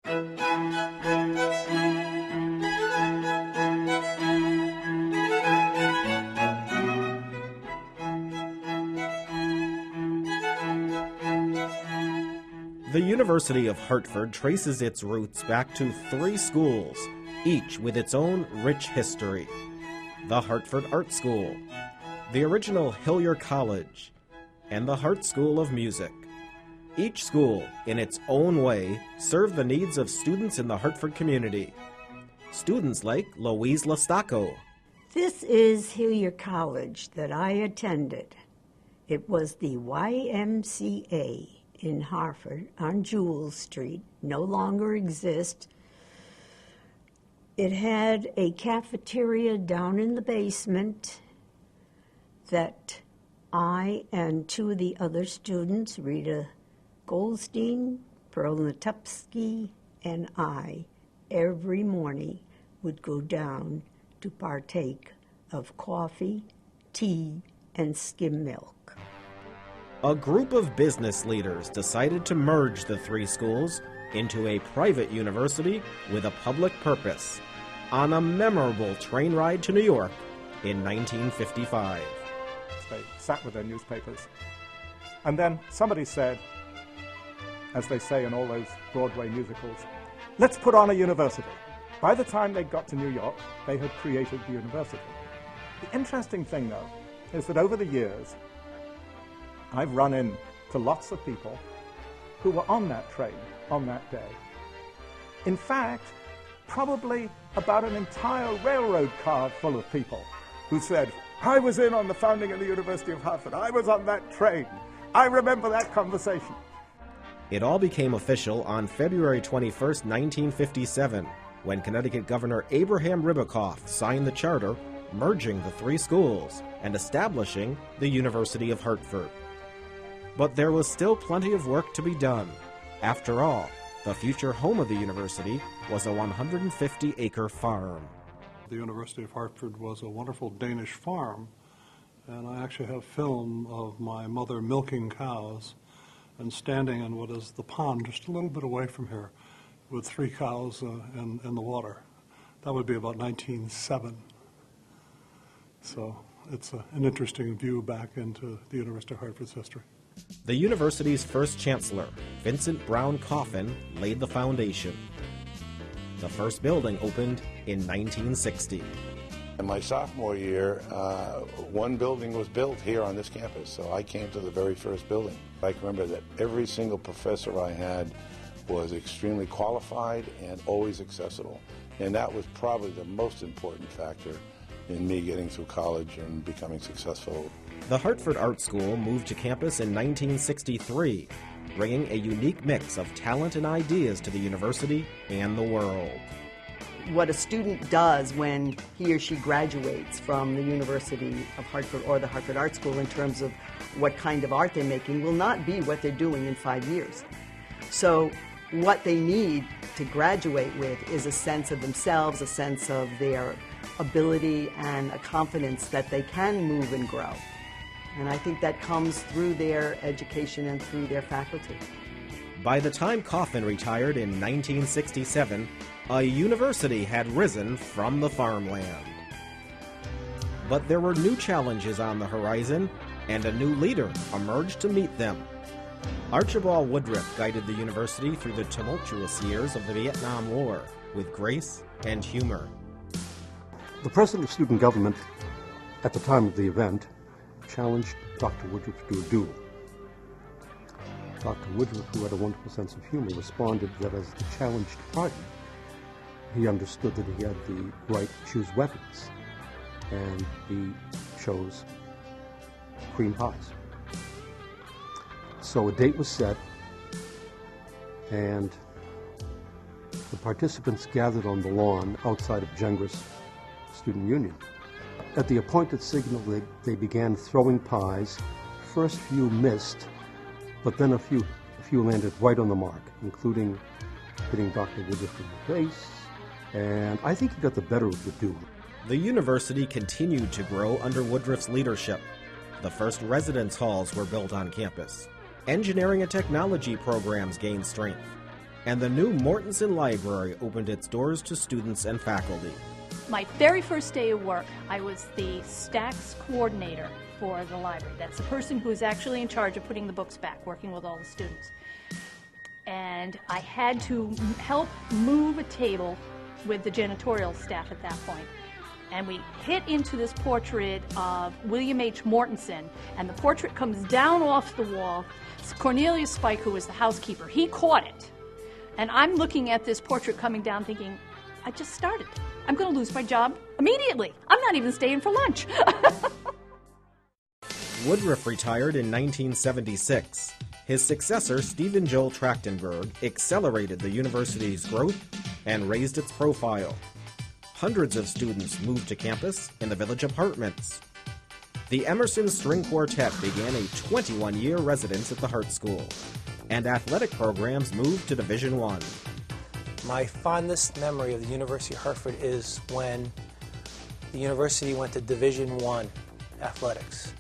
The University of Hartford traces its roots back to 3 schools, each with its own rich history. The Hartford Art School, the original Hillyer College, and the Hartt School of Music. Each school, in its own way, served the needs of students in the Hartford community. Students like Louise Lostacco. This is Hillyer College that I attended. It was the YMCA in Hartford on Jewell Street, no longer exists. It had a cafeteria down in the basement that I and 2 of the other students, Rita Goldstein, Pearl Natupsky, and I, every morning would go down to partake of coffee, tea, and skim milk. A group of business leaders decided to merge the 3 schools into a private university with a public purpose on a memorable train ride to New York in 1955. They sat with their newspapers. And then somebody said, as they say in all those Broadway musicals, let's put on a university. By the time they got to New York, they had created the university. The interesting thing, though, is that over the years, I've run into lots of people who were on that train on that day. In fact, probably about an entire railroad car full of people who said, I was in on the founding of the University of Hartford. I was on that train. I remember that conversation. It all became official on February 21st, 1957, when Connecticut Governor Abraham Ribicoff signed the charter merging the 3 schools and establishing the University of Hartford. But there was still plenty of work to be done. After all, the future home of the university was a 150-acre farm. The University of Hartford was a wonderful Danish farm, and I actually have film of my mother milking cows and standing in what is the pond just a little bit away from here with 3 cows in the water. That would be about 1907. So it's an interesting view back into the University of Hartford's history. The university's first chancellor, Vincent Brown Coffin, laid the foundation. The first building opened in 1960. In my sophomore year, 1 building was built here on this campus, so I came to the very first building. I can remember that every single professor I had was extremely qualified and always accessible, and that was probably the most important factor in me getting through college and becoming successful. The Hartford Art School moved to campus in 1963, bringing a unique mix of talent and ideas to the university and the world. What a student does when he or she graduates from the University of Hartford or the Hartford Art School in terms of what kind of art they're making will not be what they're doing in 5 years. So what they need to graduate with is a sense of themselves, a sense of their ability, and a confidence that they can move and grow. And I think that comes through their education and through their faculty. By the time Coffin retired in 1967, a university had risen from the farmland. But there were new challenges on the horizon, and a new leader emerged to meet them. Archibald Woodruff guided the university through the tumultuous years of the Vietnam War with grace and humor. The president of student government at the time of the event challenged Dr. Woodruff to do a duel. Dr. Woodruff, who had a wonderful sense of humor, responded that as the challenged party, he understood that he had the right to choose weapons, and he chose cream pies. So a date was set, and the participants gathered on the lawn outside of Gengras Student Union. At the appointed signal, they began throwing pies. First few missed, but then a few landed right on the mark, including hitting Dr. Woodruff in the face, and I think he got the better of the duel. The university continued to grow under Woodruff's leadership. The first residence halls were built on campus. Engineering and technology programs gained strength. and the new Mortensen Library opened its doors to students and faculty. My very first day of work, I was the stacks coordinator for the library. That's the person who is actually in charge of putting the books back, working with all the students. And I had to help move a table with the janitorial staff at that point. And we hit into this portrait of William H. Mortensen, and the portrait comes down off the wall. It's Cornelius Spike, who was the housekeeper. He caught it. And I'm looking at this portrait coming down thinking, I just started. I'm going to lose my job immediately. I'm not even staying for lunch. Woodruff retired in 1976. His successor, Stephen Joel Trachtenberg, accelerated the university's growth and raised its profile. Hundreds of students moved to campus in the village apartments. The Emerson String Quartet began a 21-year residence at the Hartt School, and athletic programs moved to Division I. My fondest memory of the University of Hartford is when the university went to Division I athletics.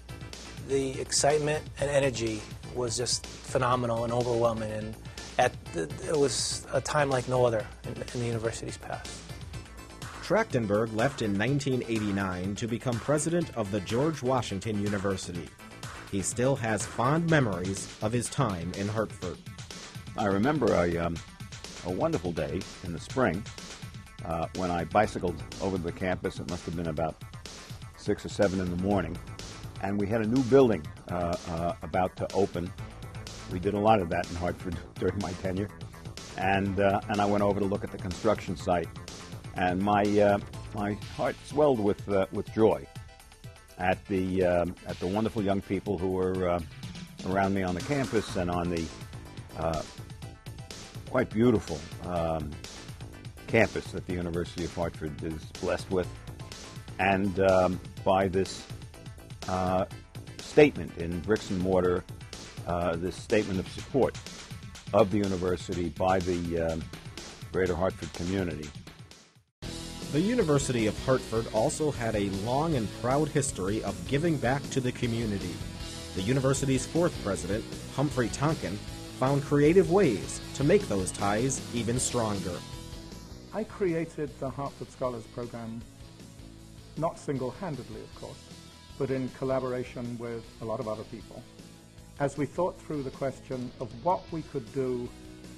The excitement and energy was just phenomenal and overwhelming, and it was a time like no other in the university's past. Trachtenberg left in 1989 to become president of the George Washington University. He still has fond memories of his time in Hartford. I remember a wonderful day in the spring when I bicycled over to the campus. It must have been about 6 or 7 in the morning, and we had a new building about to open. We did a lot of that in Hartford during my tenure, and I went over to look at the construction site, and my heart swelled with joy at the wonderful young people who were around me on the campus and on the quite beautiful campus that the University of Hartford is blessed with, and by this statement in bricks and mortar, this statement of support of the university by the greater Hartford community. The University of Hartford also had a long and proud history of giving back to the community. The university's 4th president, Humphrey Tonkin, found creative ways to make those ties even stronger. I created the Hartford Scholars Program, not single-handedly, of course, but in collaboration with a lot of other people, as we thought through the question of what we could do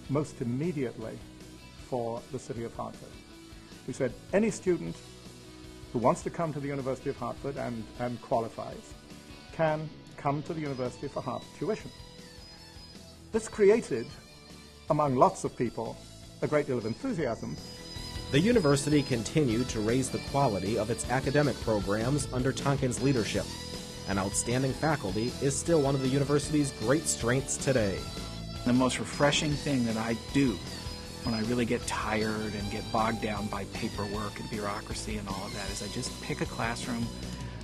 most immediately for the city of Hartford. We said any student who wants to come to the University of Hartford and qualifies can come to the university for half tuition. This created, among lots of people, a great deal of enthusiasm. The university continued to raise the quality of its academic programs under Tonkin's leadership, and outstanding faculty is still one of the university's great strengths today. The most refreshing thing that I do when I really get tired and get bogged down by paperwork and bureaucracy and all of that is I just pick a classroom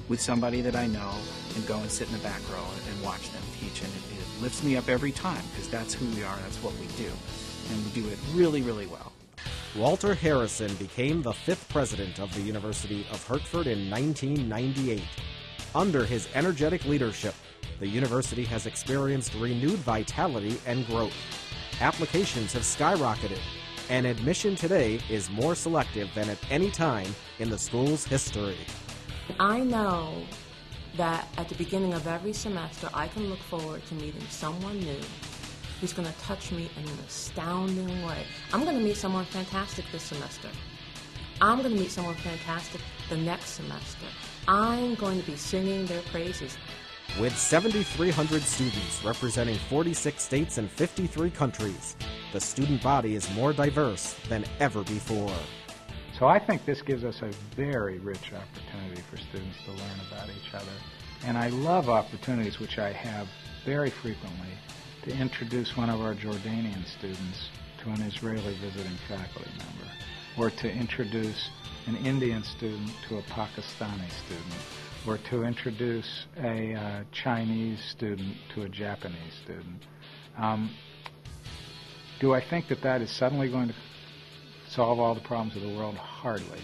with somebody that I know and go and sit in the back row and watch them teach, and it lifts me up every time because that's who we are, that's what we do, and we do it really, really well. Walter Harrison became the 5th president of the University of Hartford in 1998. Under his energetic leadership, the university has experienced renewed vitality and growth. Applications have skyrocketed, and admission today is more selective than at any time in the school's history. I know that at the beginning of every semester, I can look forward to meeting someone new who's going to touch me in an astounding way. I'm going to meet someone fantastic this semester. I'm going to meet someone fantastic the next semester. I'm going to be singing their praises. With 7,300 students representing 46 states and 53 countries, the student body is more diverse than ever before. So I think this gives us a very rich opportunity for students to learn about each other. And I love opportunities, which I have very frequently, to introduce one of our Jordanian students to an Israeli visiting faculty member, or to introduce an Indian student to a Pakistani student, or to introduce a Chinese student to a Japanese student. Do I think that that is suddenly going to solve all the problems of the world? Hardly.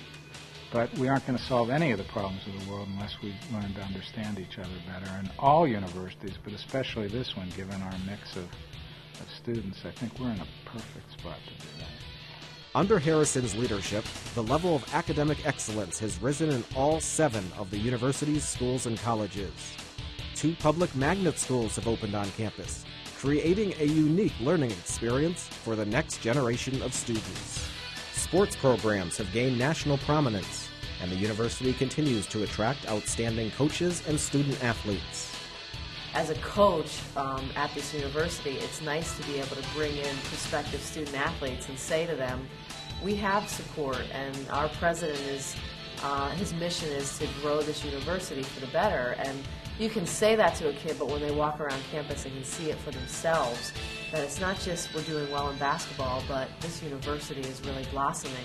But we aren't going to solve any of the problems of the world unless we learn to understand each other better. And all universities, but especially this one, given our mix of students, I think we're in a perfect spot to do that. Under Harrison's leadership, the level of academic excellence has risen in all 7 of the university's schools and colleges. 2 public magnet schools have opened on campus, creating a unique learning experience for the next generation of students. Sports programs have gained national prominence, and the university continues to attract outstanding coaches and student athletes. As a coach at this university, it's nice to be able to bring in prospective student athletes and say to them, we have support, and our president is, his mission is to grow this university for the better. And you can say that to a kid, but when they walk around campus and can see it for themselves, that it's not just we're doing well in basketball, but this university is really blossoming.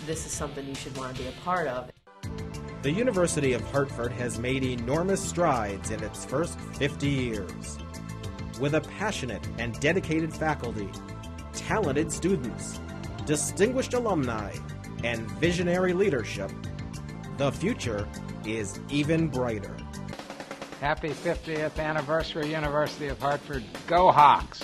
This is something you should want to be a part of. The University of Hartford has made enormous strides in its first 50 years. With a passionate and dedicated faculty, talented students, distinguished alumni, and visionary leadership, the future is even brighter. Happy 50th anniversary, University of Hartford. Go Hawks!